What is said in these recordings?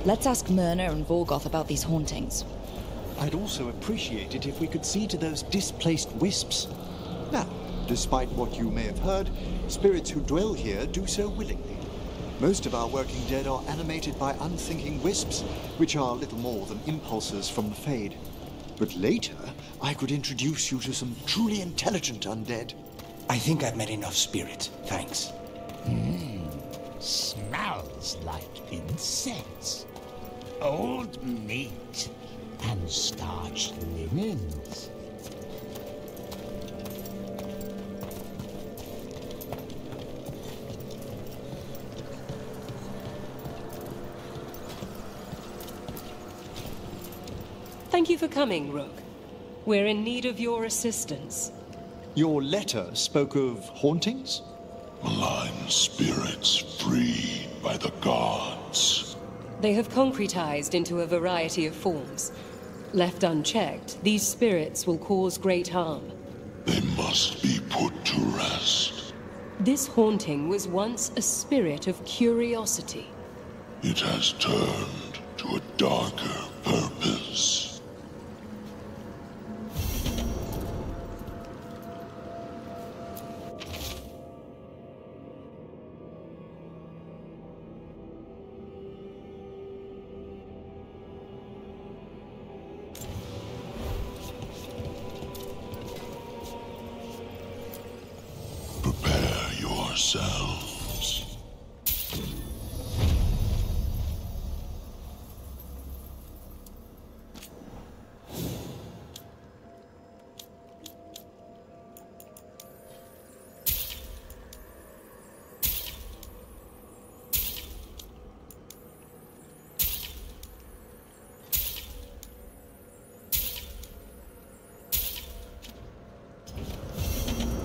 Let's ask Myrna and Vorgoth about these hauntings. I'd also appreciate it if we could see to those displaced wisps. Now, despite what you may have heard, spirits who dwell here do so willingly. Most of our working dead are animated by unthinking wisps, which are little more than impulses from the Fade. But later, I could introduce you to some truly intelligent undead. I think I've met enough spirits, thanks. Smells like incense. Old meat and starched linens. Thank you for coming, Rook. We're in need of your assistance. Your letter spoke of hauntings? Malign spirits freed by the gods. They have concretized into a variety of forms. Left unchecked, these spirits will cause great harm. They must be put to rest. This haunting was once a spirit of curiosity. It has turned to a darker purpose. Prepare yourselves.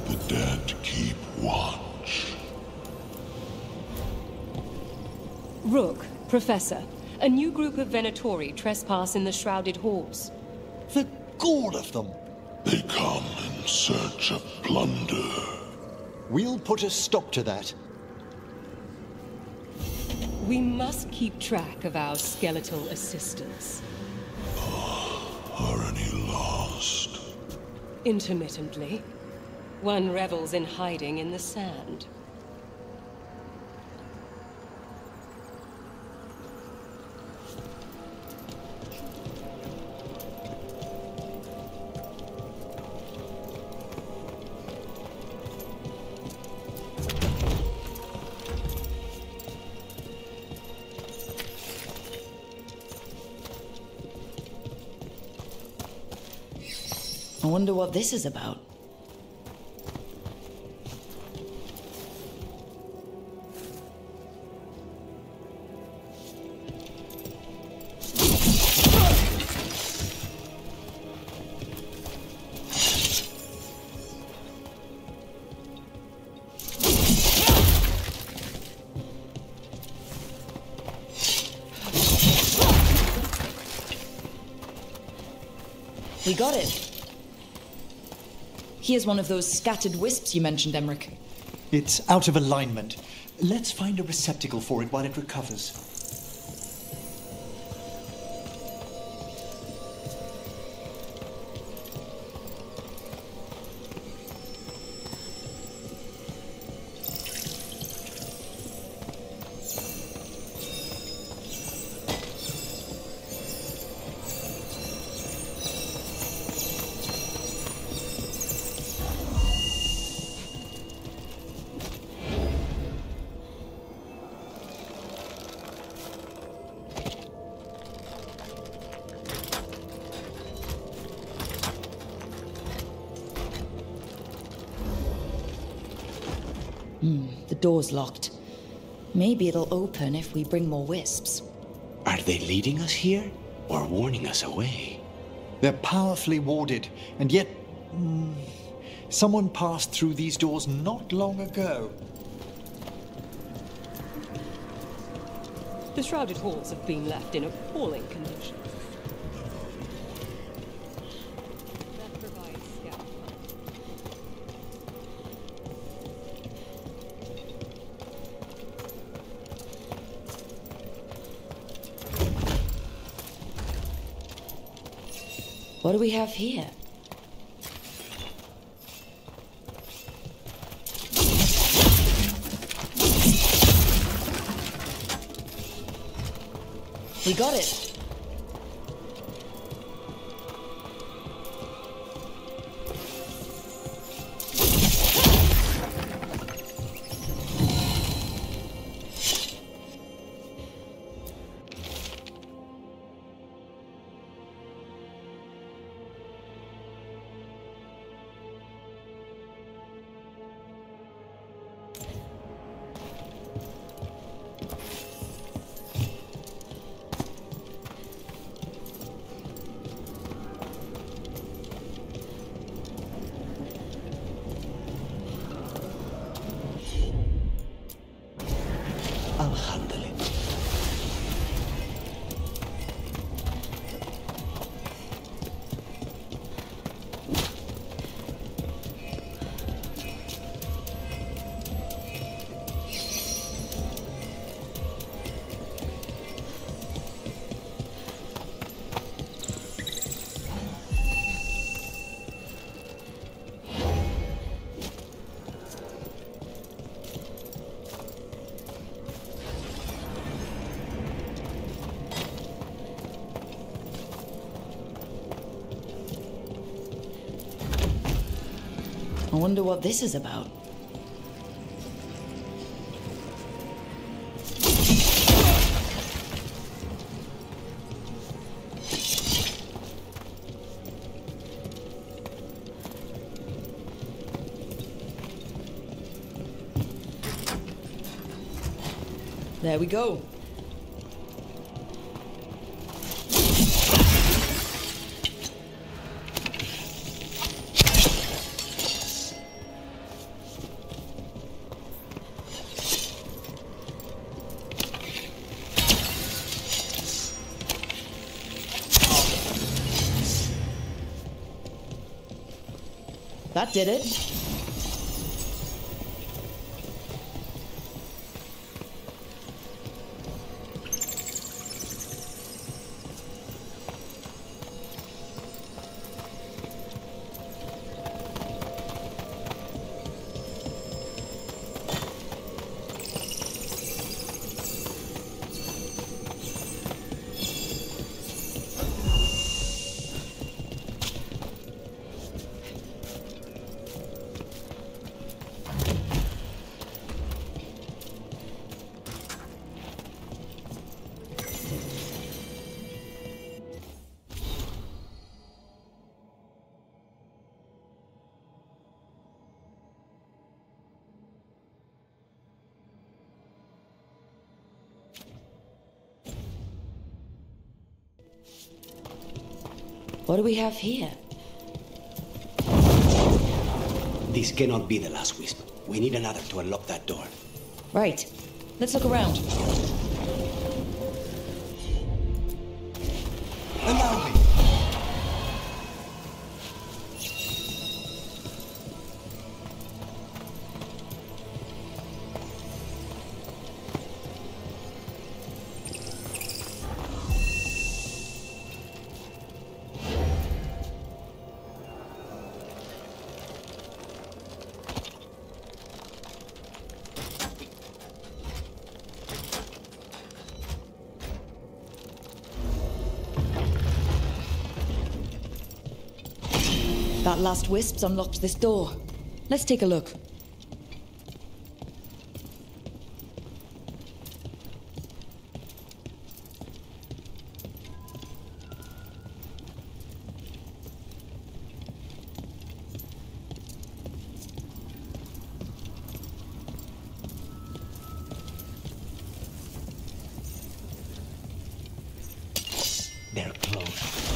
The dead keep watch. Rook, Professor, a new group of Venatori trespass in the Shrouded Halls. The gall of them! They come in search of plunder. We'll put a stop to that. We must keep track of our skeletal assistants. Are any lost? Intermittently. One revels in hiding in the sand. I wonder what this is about. We got it. Here's one of those scattered wisps you mentioned, Emmrich. It's out of alignment. Let's find a receptacle for it while it recovers. The door's locked. Maybe it'll open if we bring more wisps. Are they leading us here or warning us away? They're powerfully warded, and yet... someone passed through these doors not long ago. The Shrouded Halls have been left in appalling condition. That provides scout. What do we have here? We got it. I'll handle it. I wonder what this is about. There we go. That did it. What do we have here? This cannot be the last wisp. We need another to unlock that door. Right. Let's look around. Allow me. That last wisp's unlocked this door. Let's take a look. They're close.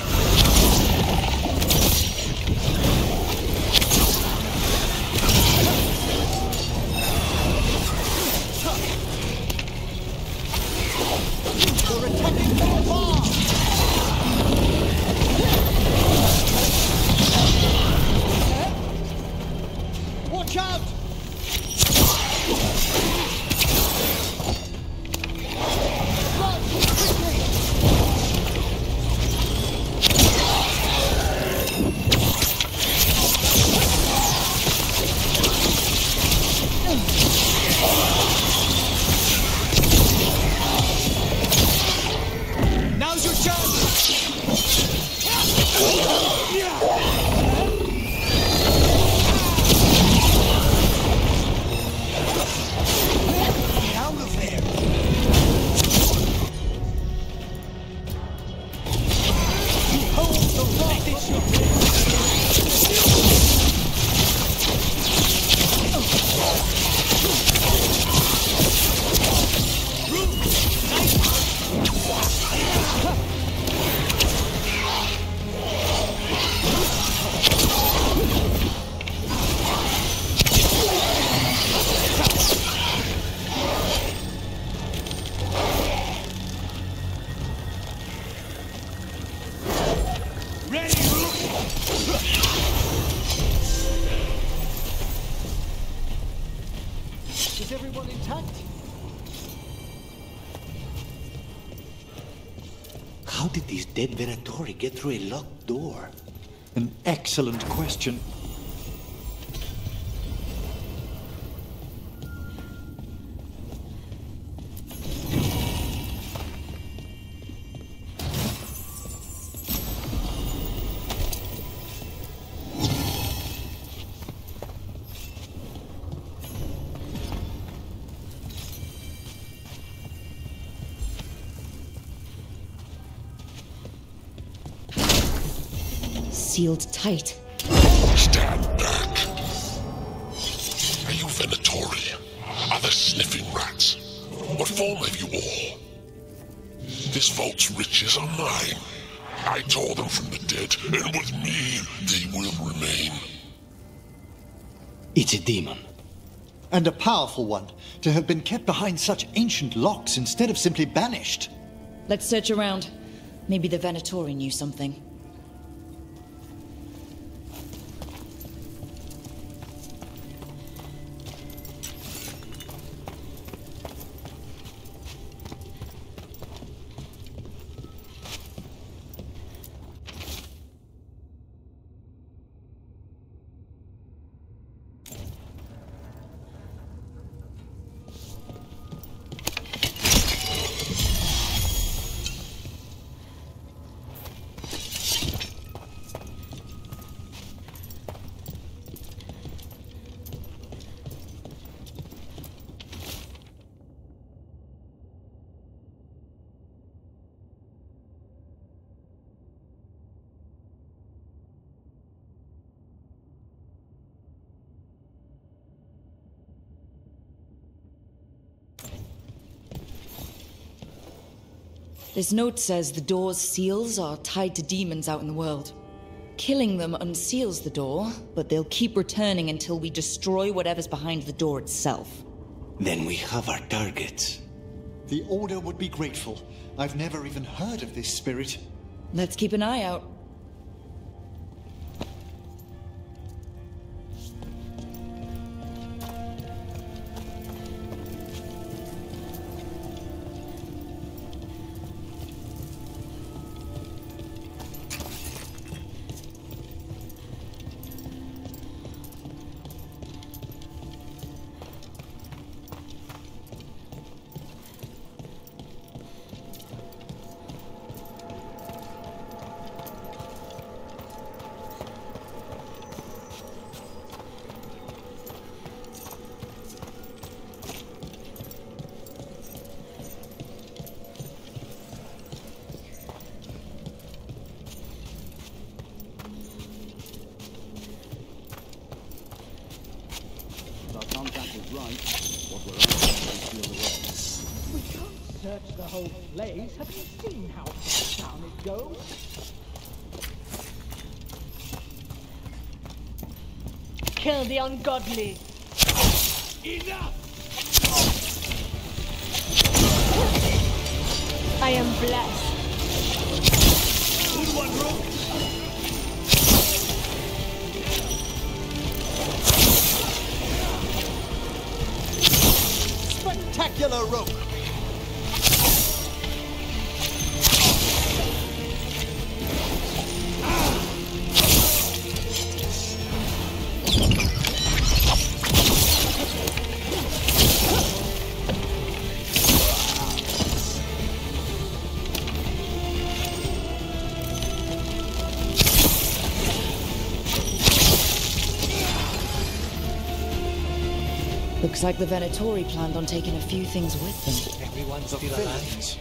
How did this dead Venatori get through a locked door? An excellent question. Sealed tight. Stand back. Are you Venatori? Are there sniffing rats? What form have you all? This vault's riches are mine. I tore them from the dead, and with me, they will remain. It's a demon. And a powerful one, to have been kept behind such ancient locks instead of simply banished. Let's search around. Maybe the Venatori knew something. This note says the door's seals are tied to demons out in the world. Killing them unseals the door, but they'll keep returning until we destroy whatever's behind the door itself. Then we have our targets. The Order would be grateful. I've never even heard of this spirit. Let's keep an eye out. Search the whole place. Have you seen how far down it goes? Kill the ungodly. Enough! I am blessed. Good one, Rook. Spectacular, Rook. Looks like the Venatori planned on taking a few things with them. Everyone's still alive.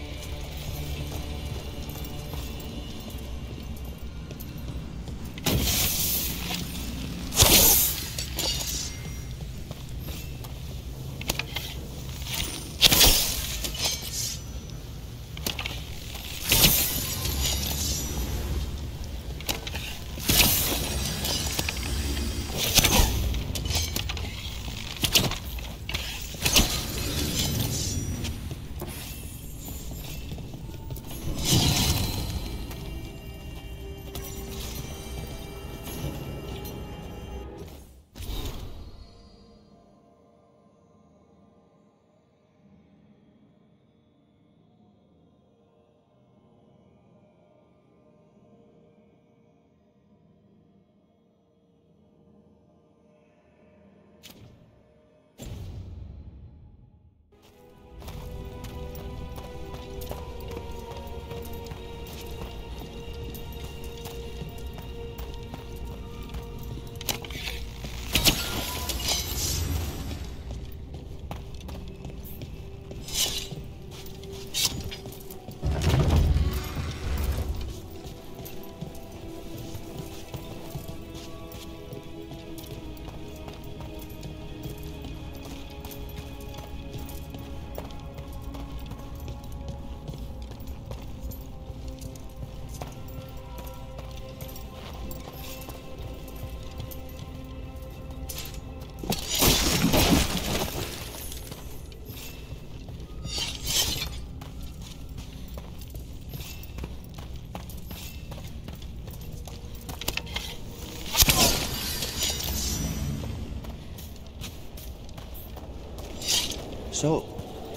So,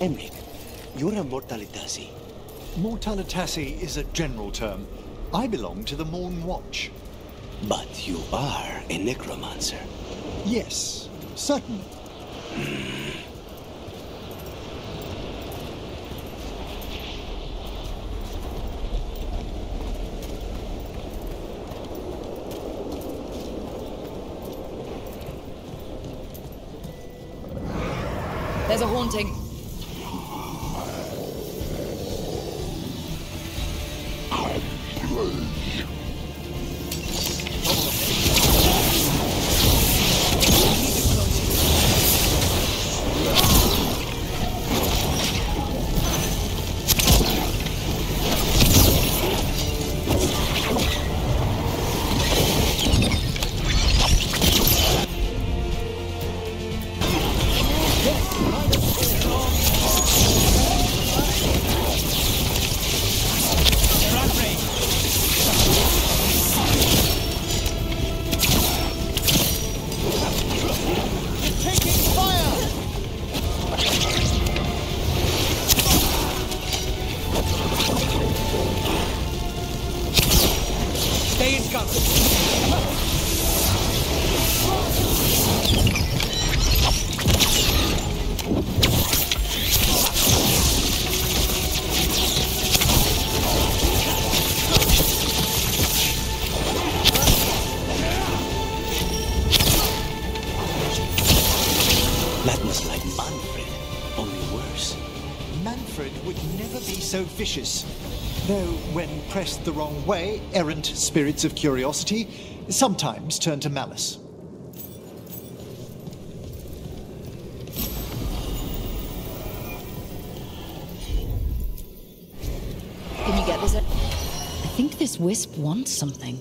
Emmrich, you're a Mortalitasi. Mortalitasi is a general term. I belong to the Morn Watch. But you are a necromancer. Yes, certainly. There's a haunting. So vicious. Though, when pressed the wrong way, errant spirits of curiosity sometimes turn to malice. Can you get this? I think this wisp wants something.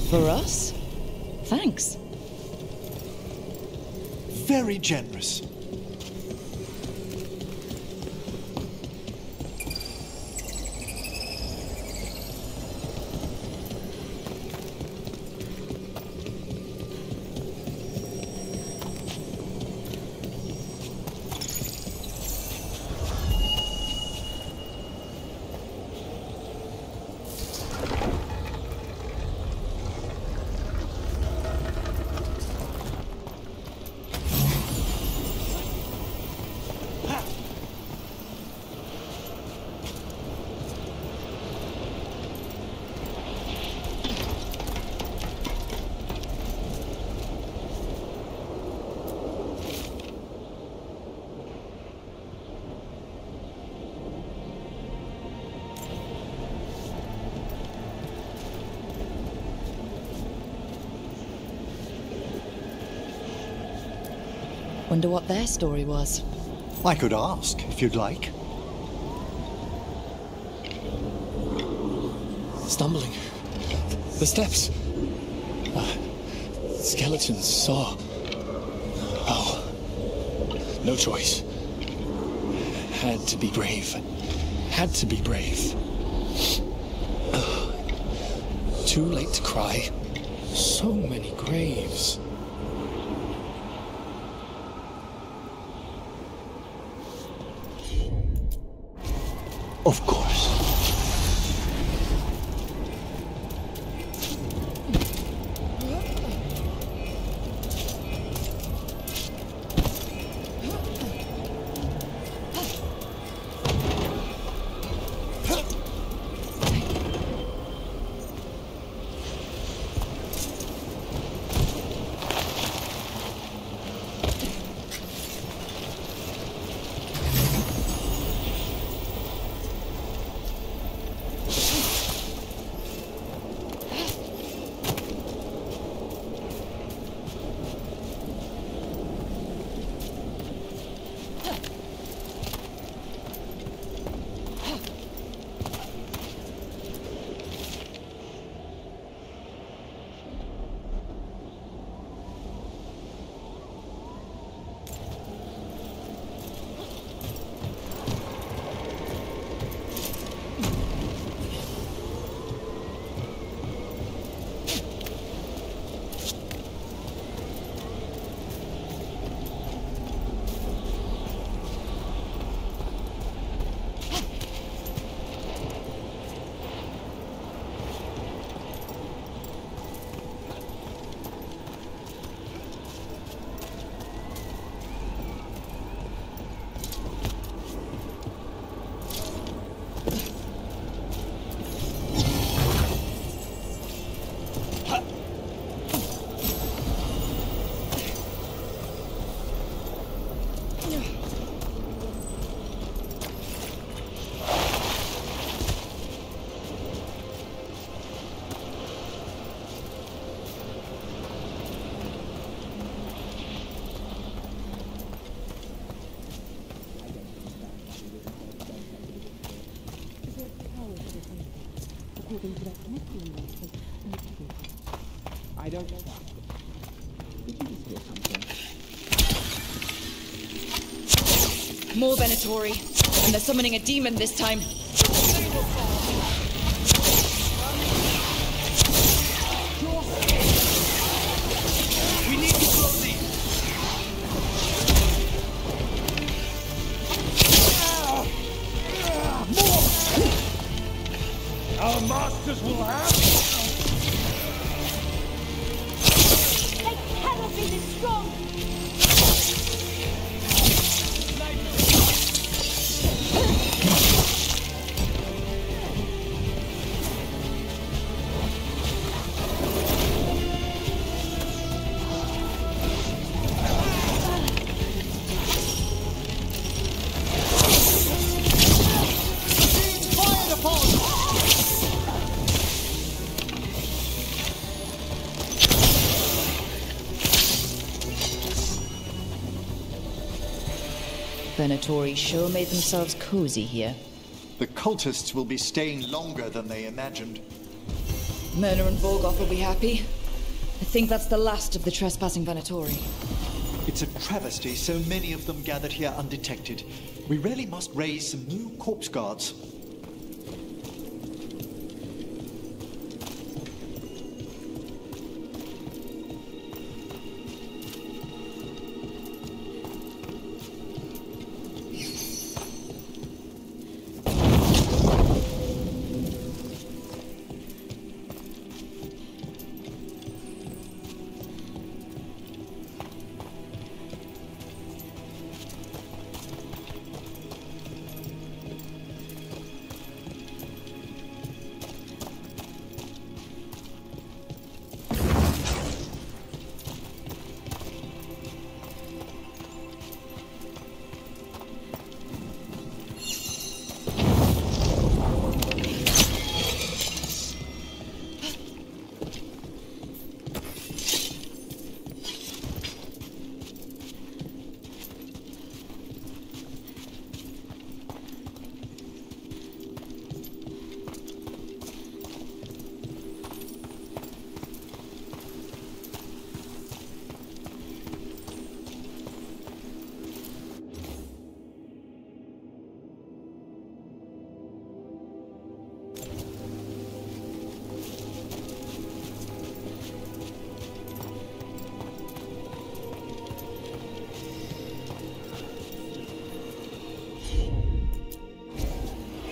For us? Thanks. Very generous. Wonder what their story was. I could ask, if you'd like. Stumbling. The steps. Skeletons saw. Oh. No choice. Had to be brave. Had to be brave. Too late to cry. So many graves. Of course. I don't know. Did you just hear something? More Venatori, and they're summoning a demon this time. We need to close these. Our masters will have. They cannot be this strong! Venatori sure made themselves cozy here. The cultists will be staying longer than they imagined. Myrna and Volgoth will be happy. I think that's the last of the trespassing Venatori. It's a travesty so many of them gathered here undetected. We really must raise some new corpse guards.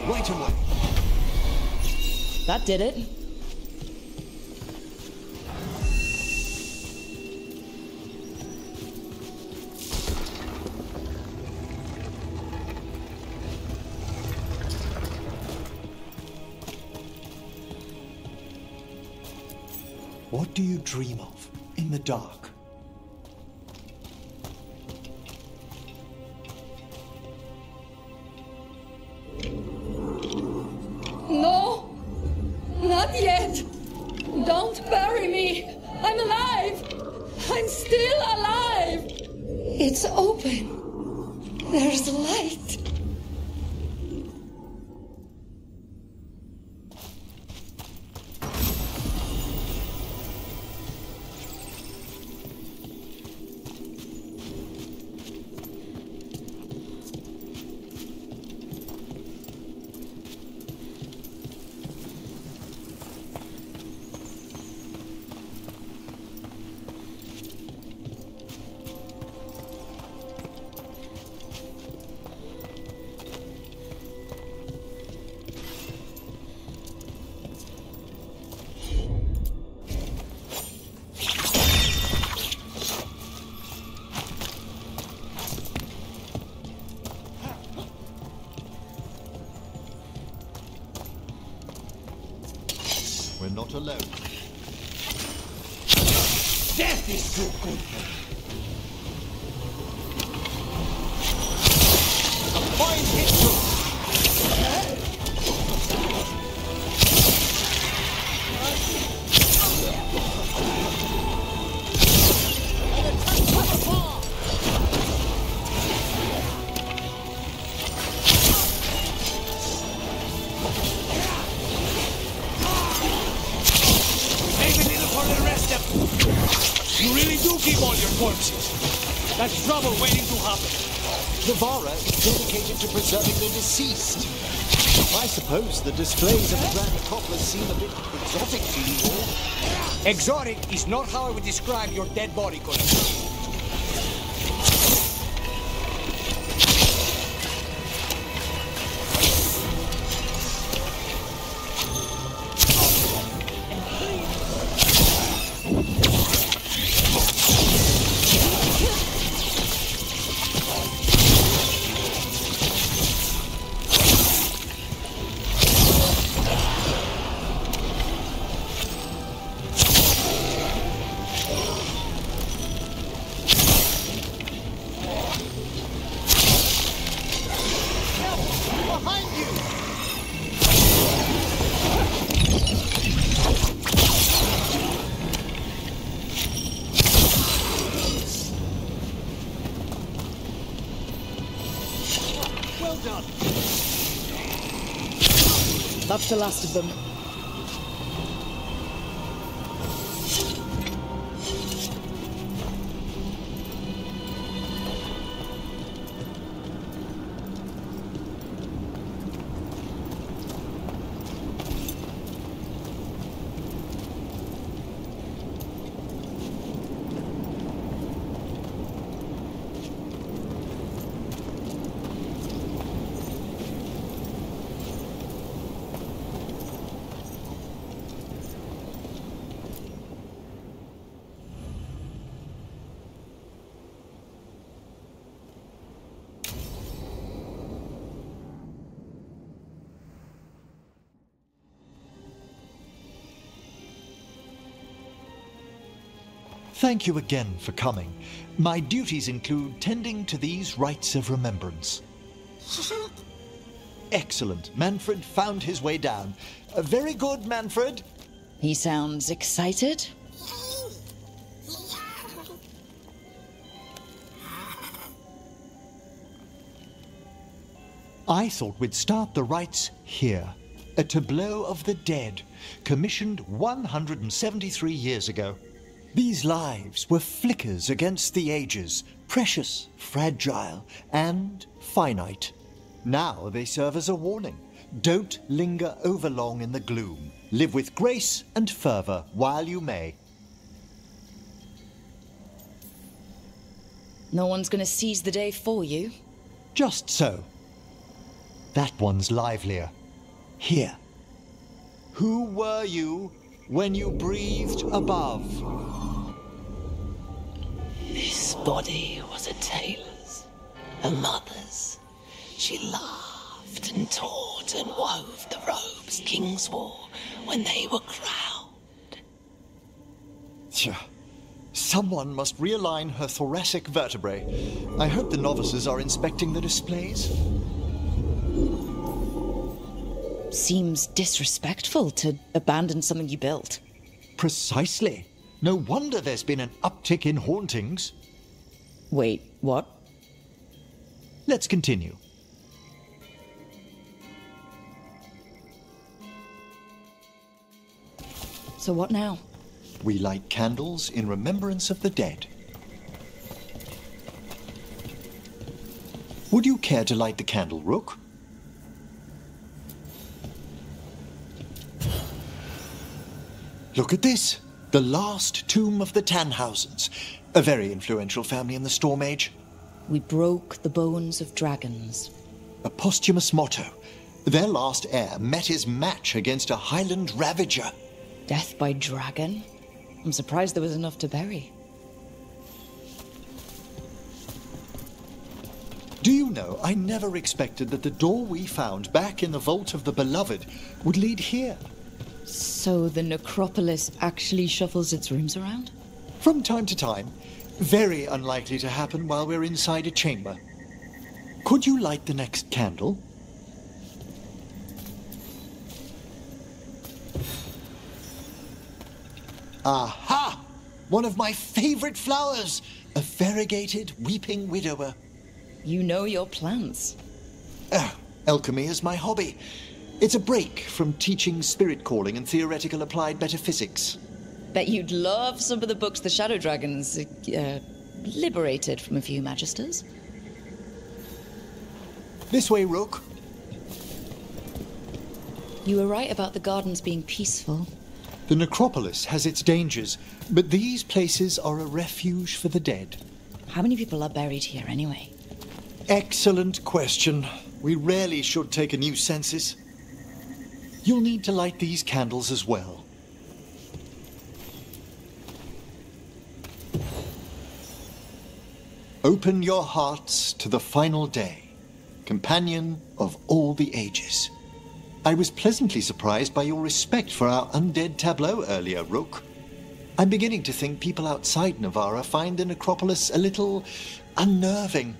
Right away. That did it. What do you dream of in the dark? No! Not yet! Don't bury me! I'm alive! I'm still alive! It's open. There's light. We're not alone. Death is too good for me. A fine hit through. You really do keep all your corpses. That's trouble waiting to happen. The Vara is dedicated to preserving the deceased. I suppose the displays of the Grand Necropolis seem a bit exotic to you all. Exotic is not how I would describe your dead body collection. That's the last of them. Thank you again for coming. My duties include tending to these rites of remembrance. Excellent. Manfred found his way down. Very good, Manfred. He sounds excited. I thought we'd start the rites here. A tableau of the dead, commissioned 173 years ago. These lives were flickers against the ages, precious, fragile, and finite. Now they serve as a warning. Don't linger overlong in the gloom. Live with grace and fervor while you may. No one's gonna seize the day for you. Just so. That one's livelier. Here. Who were you when you breathed above? This body was a tailor's, a mother's. She laughed and taught and wove the robes kings wore when they were crowned. Someone must realign her thoracic vertebrae. I hope the novices are inspecting the displays. Seems disrespectful to abandon something you built. Precisely. No wonder there's been an uptick in hauntings. Wait, what? Let's continue. So what now? We light candles in remembrance of the dead. Would you care to light the candle, Rook? Look at this. The last tomb of the Tannhausens. A very influential family in the Storm Age. We broke the bones of dragons. A posthumous motto. Their last heir met his match against a Highland Ravager. Death by dragon? I'm surprised there was enough to bury. Do you know, I never expected that the door we found back in the Vault of the Beloved would lead here. So the Necropolis actually shuffles its rooms around? From time to time. Very unlikely to happen while we're inside a chamber. Could you light the next candle? Aha! One of my favorite flowers! A variegated weeping widower. You know your plants. Alchemy is my hobby. It's a break from teaching spirit calling and theoretical applied metaphysics. Bet you'd love some of the books the Shadow Dragons liberated from a few Magisters. This way, Rook. You were right about the gardens being peaceful. The Necropolis has its dangers, but these places are a refuge for the dead. How many people are buried here, anyway? Excellent question. We rarely should take a new census. You'll need to light these candles as well. Open your hearts to the final day, companion of all the ages. I was pleasantly surprised by your respect for our undead tableau earlier, Rook. I'm beginning to think people outside Navarra find the Necropolis a little unnerving.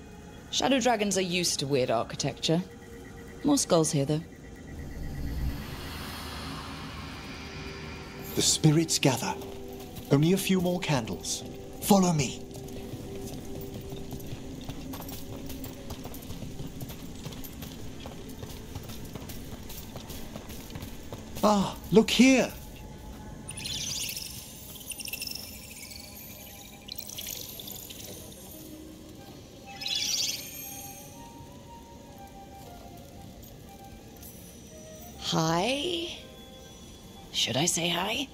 Shadow Dragons are used to weird architecture. More skulls here, though. The spirits gather. Only a few more candles. Follow me. Ah, look here! Hi? Should I say hi?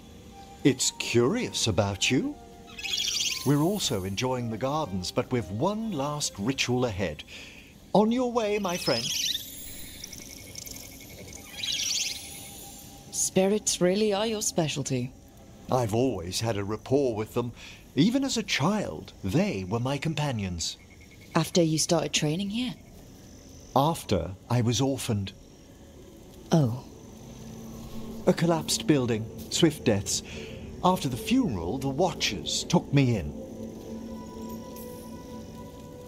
It's curious about you. We're also enjoying the gardens, but with one last ritual ahead. On your way, my friend. Spirits really are your specialty. I've always had a rapport with them. Even as a child, they were my companions. After you started training here? After I was orphaned. Oh. A collapsed building, swift deaths. After the funeral, the Watchers took me in.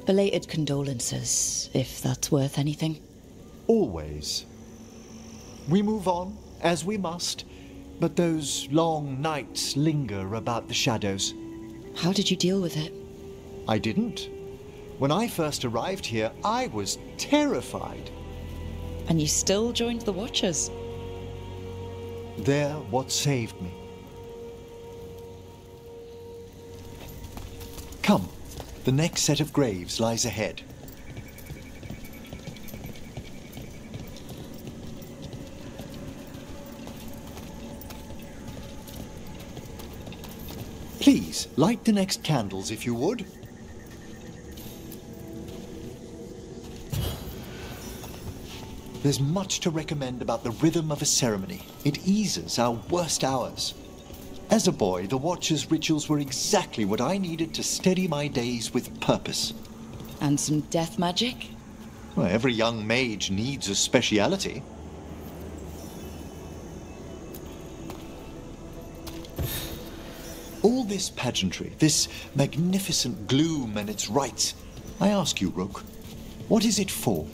Belated condolences, if that's worth anything. Always. We move on, as we must, but those long nights linger about the shadows. How did you deal with it? I didn't. When I first arrived here, I was terrified. And you still joined the Watchers? They're what saved me. Come, the next set of graves lies ahead. Please, light the next candles if you would. There's much to recommend about the rhythm of a ceremony. It eases our worst hours. As a boy, the Watcher's rituals were exactly what I needed to steady my days with purpose. And some death magic? Well, every young mage needs a speciality. All this pageantry, this magnificent gloom and its rites, I ask you, Rook, what is it for?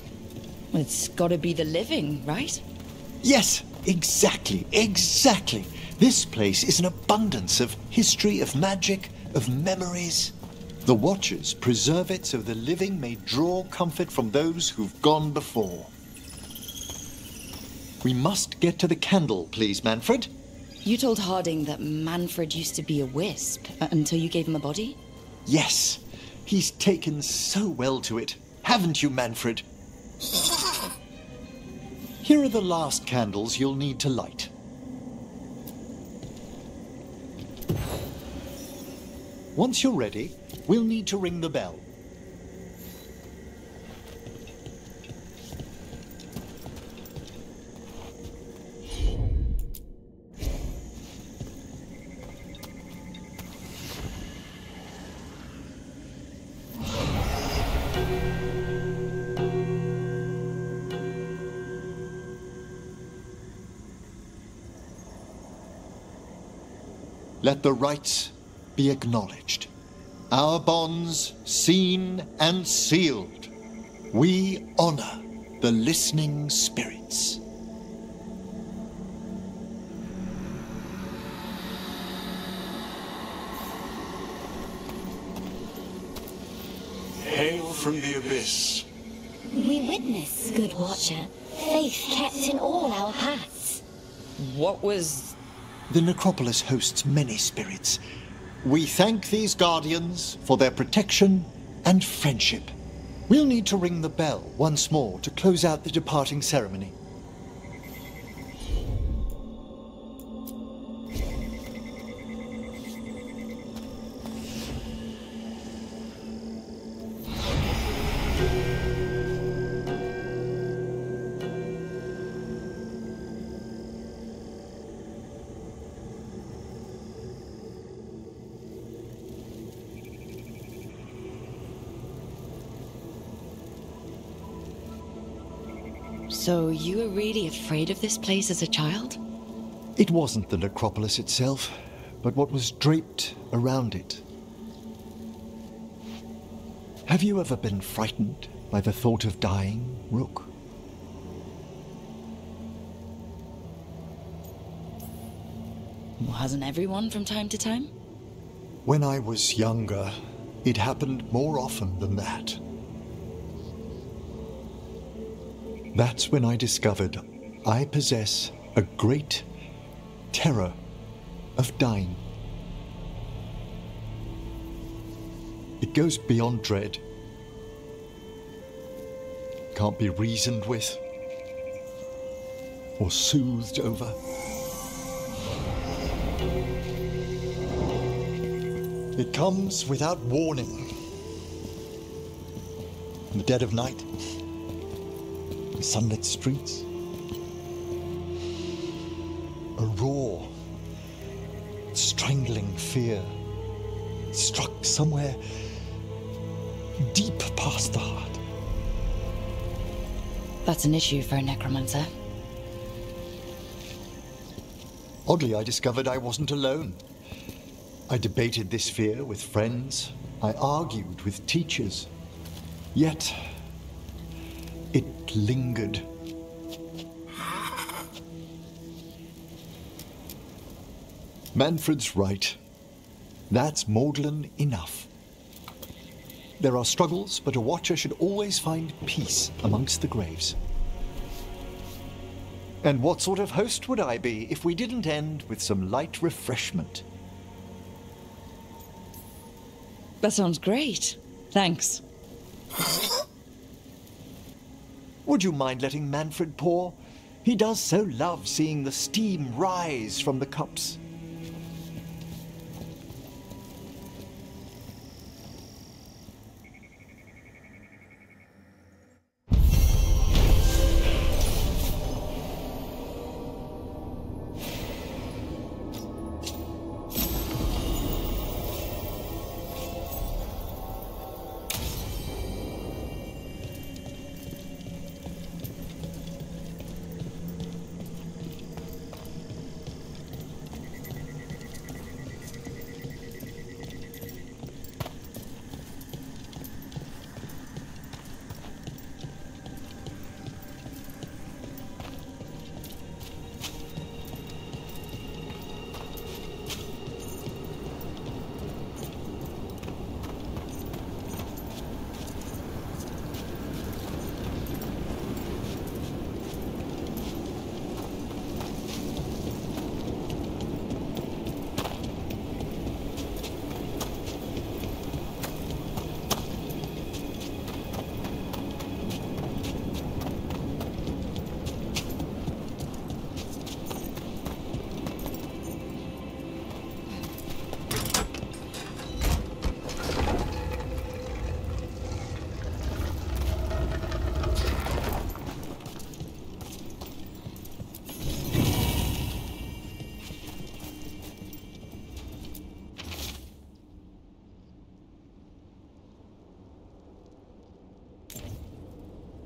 It's gotta be the living, right? Yes, exactly, exactly. This place is an abundance of history, of magic, of memories. The Watchers preserve it so the living may draw comfort from those who've gone before. We must get to the candle, please, Manfred. You told Harding that Manfred used to be a wisp until you gave him a body? Yes, he's taken so well to it. Haven't you, Manfred? Here are the last candles you'll need to light. Once you're ready, we'll need to ring the bell. Let the rites be acknowledged. Our bonds seen and sealed. We honor the listening spirits. Hail from the abyss. We witness, good Watcher, faith kept in all our paths. What was The Necropolis hosts many spirits. We thank these guardians for their protection and friendship. We'll need to ring the bell once more to close out the departing ceremony. So you were really afraid of this place as a child? It wasn't the Necropolis itself, but what was draped around it. Have you ever been frightened by the thought of dying, Rook? Well, hasn't everyone from time to time? When I was younger, it happened more often than that. That's when I discovered I possess a great terror of dying. It goes beyond dread. Can't be reasoned with or soothed over. It comes without warning. In the dead of night, in sunlit streets, a raw, strangling fear struck somewhere deep past the heart. That's an issue for a necromancer. Oddly, I discovered I wasn't alone. I debated this fear with friends. I argued with teachers. Yet, it lingered. Manfred's right. That's maudlin enough. There are struggles, but a watcher should always find peace amongst the graves. And what sort of host would I be if we didn't end with some light refreshment? That sounds great. Thanks. Would you mind letting Manfred pour? He does so love seeing the steam rise from the cups.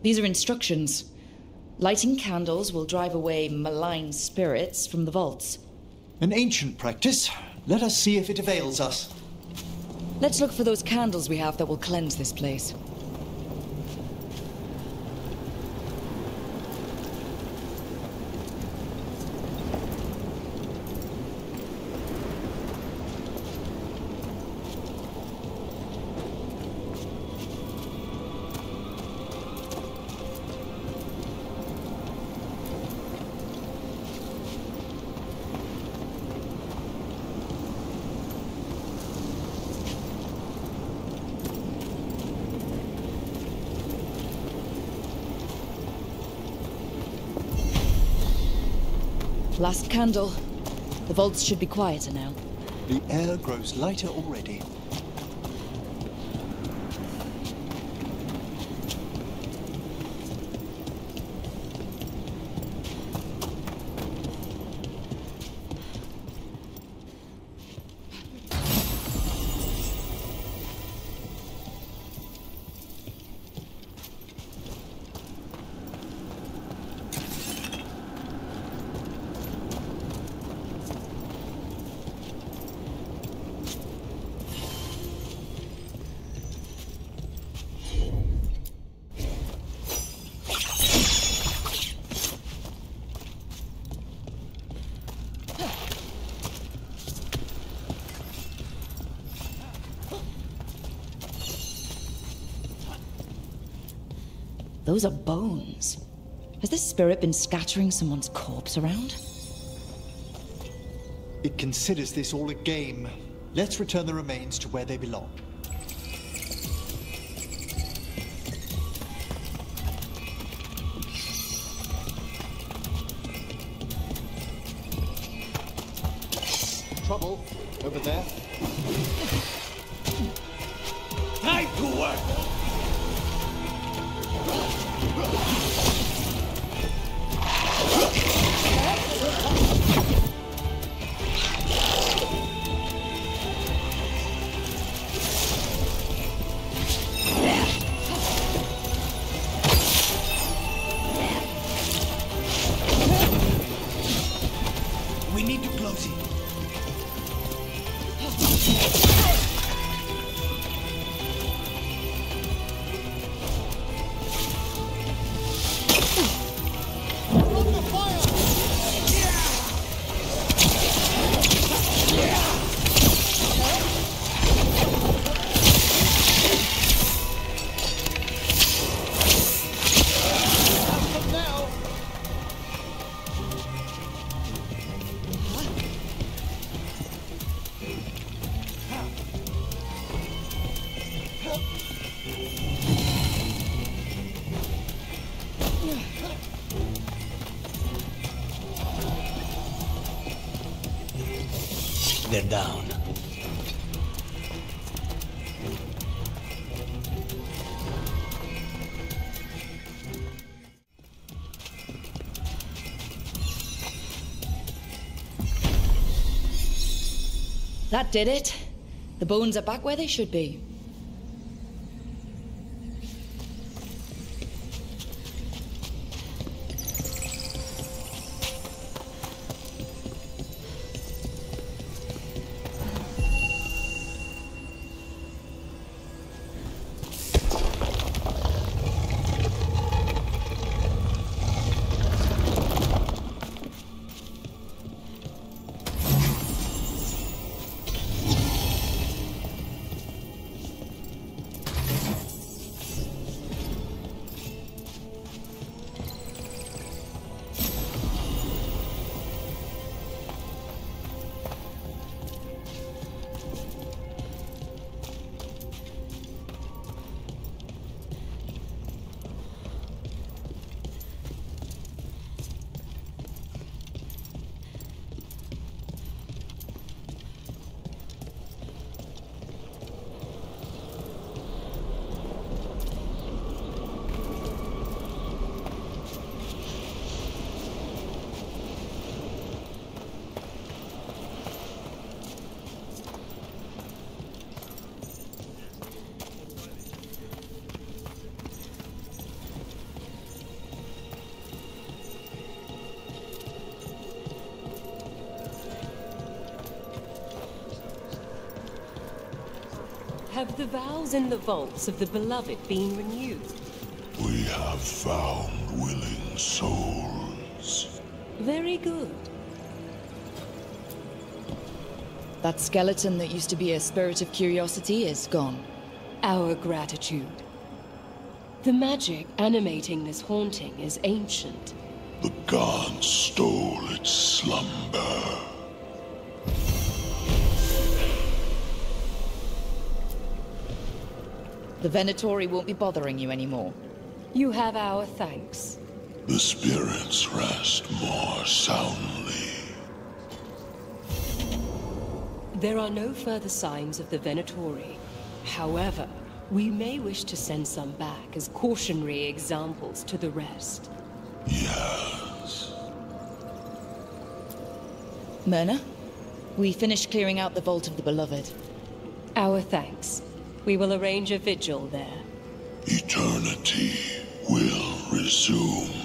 These are instructions. Lighting candles will drive away malign spirits from the vaults. An ancient practice. Let us see if it avails us. Let's look for those candles we have that will cleanse this place. Last candle. The vaults should be quieter now. The air grows lighter already. Those are bones. Has this spirit been scattering someone's corpse around? It considers this all a game. Let's return the remains to where they belong. Trouble over there. Time to work! We need to close it. They're down. That did it. The bones are back where they should be. Have the vows in the vaults of the beloved been renewed? We have found willing souls. Very good. That skeleton that used to be a spirit of curiosity is gone. Our gratitude. The magic animating this haunting is ancient. The gods stole its slumber. The Venatori won't be bothering you anymore. You have our thanks. The spirits rest more soundly. There are no further signs of the Venatori. However, we may wish to send some back as cautionary examples to the rest. Yes. Myrna, we finished clearing out the Vault of the Beloved. Our thanks. We will arrange a vigil there. Eternity will resume.